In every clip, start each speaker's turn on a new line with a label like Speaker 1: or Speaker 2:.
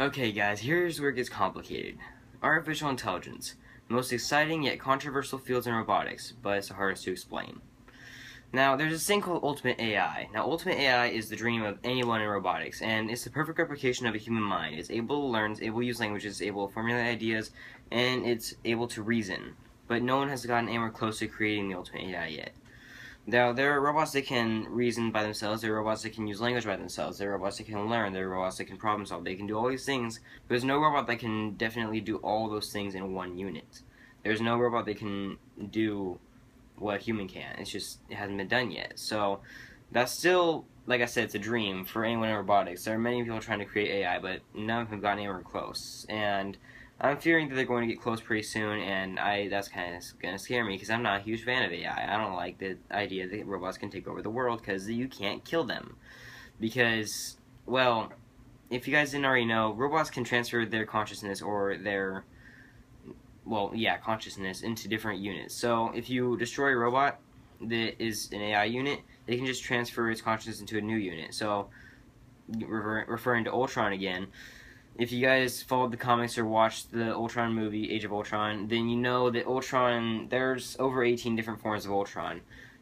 Speaker 1: Okay guys, here's where it gets complicated. Artificial intelligence. The most exciting yet controversial fields in robotics, but it's the hardest to explain. Now, there's this thing called Ultimate AI. Now, Ultimate AI is the dream of anyone in robotics, and it's the perfect replication of a human mind. It's able to learn, it's able to use languages, it's able to formulate ideas, and it's able to reason. But no one has gotten anywhere close to creating the Ultimate AI yet. Now, there are robots that can reason by themselves, there are robots that can use language by themselves, there are robots that can learn, there are robots that can problem solve, they can do all these things, but there's no robot that can definitely do all those things in one unit. There's no robot that can do what a human can. It hasn't been done yet. So, that's still, like I said, it's a dream for anyone in robotics. There are many people trying to create AI, but none of them have gotten anywhere close. And I'm fearing that they're going to get close pretty soon, and that's kind of going to scare me because I'm not a huge fan of AI. I don't like the idea that robots can take over the world because you can't kill them. Because, well, if you guys didn't already know, robots can transfer their consciousness or their, well, yeah, consciousness into different units. So if you destroy a robot that is an AI unit, they can just transfer its consciousness into a new unit. So, referring to Ultron again, if you guys followed the comics or watched the Ultron movie, Age of Ultron, then you know that Ultron, there's over 18 different forms of Ultron.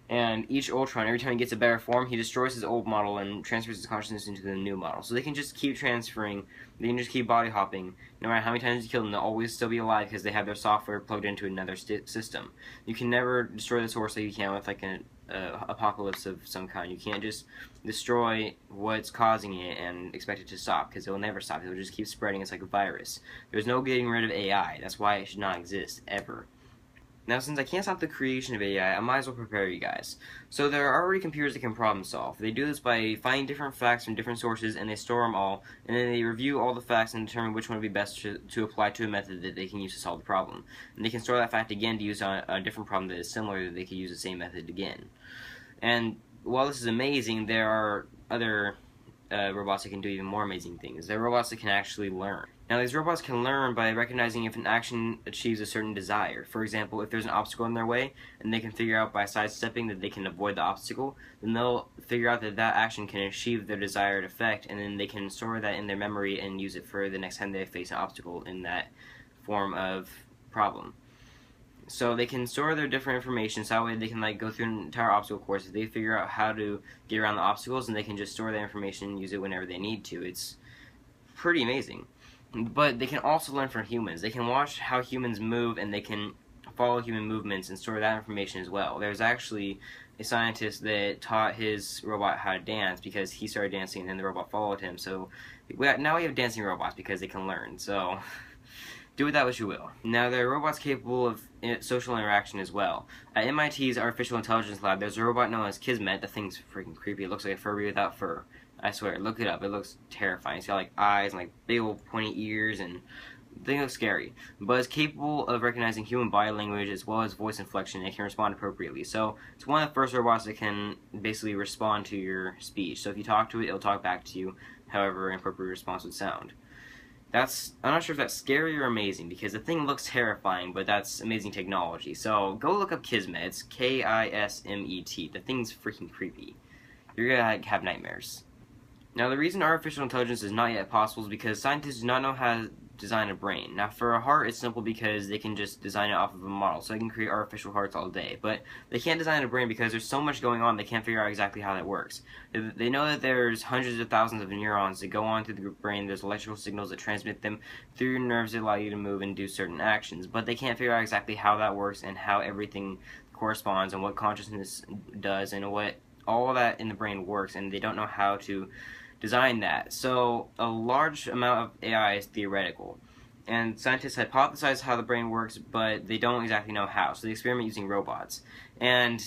Speaker 1: And each Ultron, every time he gets a better form, he destroys his old model and transfers his consciousness into the new model. So they can just keep transferring, they can just keep body hopping. No matter how many times you kill them, they'll always still be alive because they have their software plugged into another system. You can never destroy the source like you can with like an apocalypse of some kind. You can't just destroy what's causing it and expect it to stop because it will never stop. It will just keep spreading. It's like a virus. There's no getting rid of AI. That's why it should not exist ever. Now, since I can't stop the creation of AI, I might as well prepare you guys. So there are already computers that can problem solve. They do this by finding different facts from different sources, and they store them all, and then they review all the facts and determine which one would be best to apply to a method that they can use to solve the problem. And they can store that fact again to use on a different problem that is similar, that they could use the same method again. And while this is amazing, there are other robots that can do even more amazing things. There are robots that can actually learn. Now, these robots can learn by recognizing if an action achieves a certain desire. For example, if there's an obstacle in their way, and they can figure out by sidestepping that they can avoid the obstacle, then they'll figure out that that action can achieve their desired effect, and then they can store that in their memory and use it for the next time they face an obstacle in that form of problem. So they can store their different information, so that way they can like go through an entire obstacle course. If they figure out how to get around the obstacles, and they can just store that information and use it whenever they need to. It's pretty amazing. But they can also learn from humans. They can watch how humans move, and they can follow human movements and store that information as well. There's actually a scientist that taught his robot how to dance because he started dancing and then the robot followed him. So now we have dancing robots because they can learn. So do with that what you will. Now, there are robots capable of social interaction as well. At MIT's Artificial Intelligence Lab, there's a robot known as Kismet. The thing's freaking creepy. It looks like a Furby without fur. I swear, look it up. It looks terrifying. It's got like eyes and like big old pointy ears, and the thing looks scary. But it's capable of recognizing human body language as well as voice inflection, and it can respond appropriately. So it's one of the first robots that can basically respond to your speech. So if you talk to it, it'll talk back to you however an appropriate response would sound. I'm not sure if that's scary or amazing, because the thing looks terrifying, but that's amazing technology. So go look up Kismet. It's Kismet. The thing's freaking creepy. You're gonna have nightmares. Now, the reason artificial intelligence is not yet possible is because scientists do not know how to design a brain. Now, for a heart, it's simple because they can just design it off of a model, so they can create artificial hearts all day. But they can't design a brain because there's so much going on, they can't figure out exactly how that works. They know that there's hundreds of thousands of neurons that go on through the brain, there's electrical signals that transmit them through your nerves that allow you to move and do certain actions, but they can't figure out exactly how that works and how everything corresponds and what consciousness does and what all that in the brain works, and they don't know how to design that. So a large amount of AI is theoretical, and scientists hypothesize how the brain works, but they don't exactly know how, so they experiment using robots. And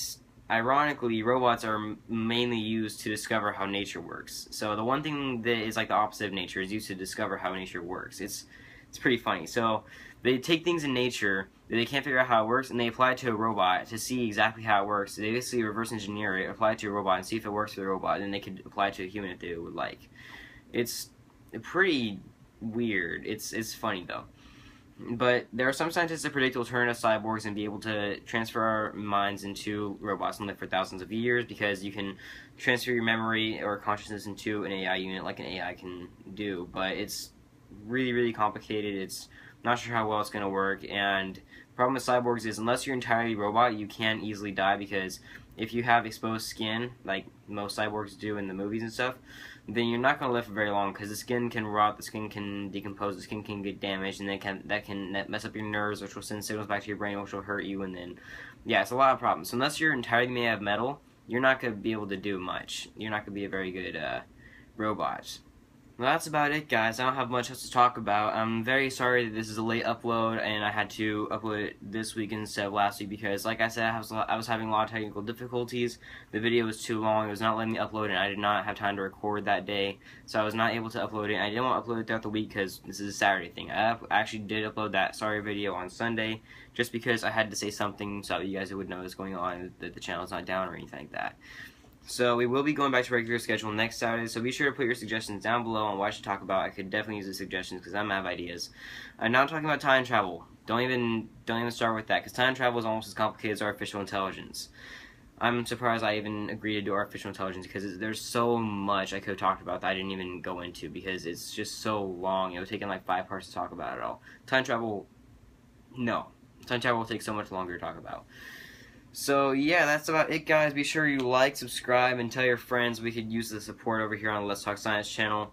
Speaker 1: ironically, robots are mainly used to discover how nature works. So the one thing that is like the opposite of nature is used to discover how nature works. It's pretty funny. So they take things in nature that they can't figure out how it works, and they apply it to a robot to see exactly how it works. So they basically reverse engineer it, apply it to a robot, and see if it works for the robot, and then they could apply it to a human if they would like. It's pretty weird. It's funny though. But there are some scientists that predict we'll turn into cyborgs and be able to transfer our minds into robots and live for thousands of years, because you can transfer your memory or consciousness into an AI unit like an AI can do. But it's really, really complicated. It's not sure how well it's going to work, and the problem with cyborgs is unless you're entirely robot, you can easily die, because if you have exposed skin, like most cyborgs do in the movies and stuff, then you're not going to live for very long, because the skin can rot, the skin can decompose, the skin can get damaged, and that can mess up your nerves, which will send signals back to your brain, which will hurt you, and then, yeah, it's a lot of problems. So unless you're entirely made out of metal, you're not going to be able to do much. You're not going to be a very good robot. Well, that's about it, guys. I don't have much else to talk about. I'm very sorry that this is a late upload, and I had to upload it this week instead of last week because, like I said, I was having a lot of technical difficulties. The video was too long. It was not letting me upload it, and I did not have time to record that day, so I was not able to upload it. I didn't want to upload it throughout the week because this is a Saturday thing. I actually did upload that sorry video on Sunday just because I had to say something so that you guys would know what's going on, that the channel's not down or anything like that. So we will be going back to regular schedule next Saturday, so be sure to put your suggestions down below on what I should talk about. I could definitely use the suggestions because I'm out of ideas. Now I'm talking about time travel. Don't even start with that, because time travel is almost as complicated as artificial intelligence. I'm surprised I even agreed to do artificial intelligence because there's so much I could have talked about that I didn't even go into because it's just so long. It would take like 5 parts to talk about it all. Time travel, no. Time travel will take so much longer to talk about. So yeah, that's about it, guys. Be sure you like, subscribe, and tell your friends we could use the support over here on the Let's Talk Science channel.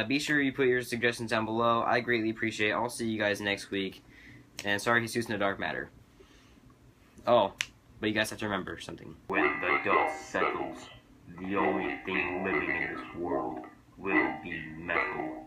Speaker 1: Be sure you put your suggestions down below. I greatly appreciate it. I'll see you guys next week. And sorry, Jesus, no dark matter. Oh, but you guys have to remember something.
Speaker 2: When the dust settles, the only thing living in this world will be metal.